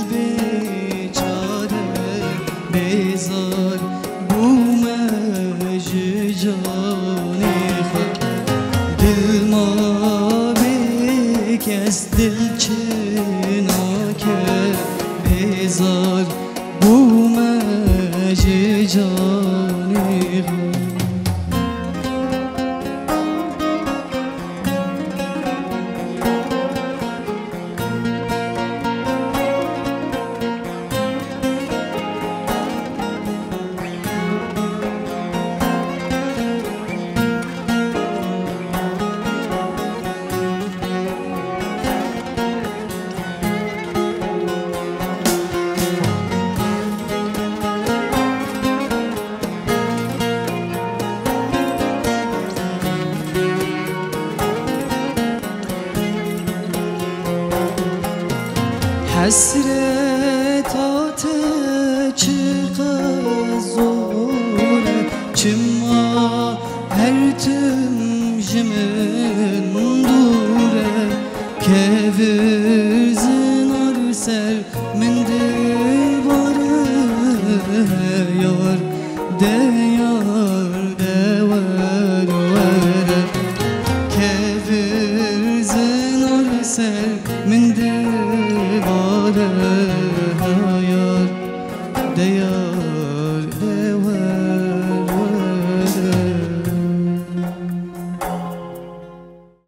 بیچاره بیزار بومه جانی خود دل ما بکس دل چنا که بیزار بومه جانی خود حسرتات چقدر زوره چما هرتم جمن دوره که ورزنار سر من دیواره یار دیار دیوار وره که ورزنار سر من دیواره یار دیار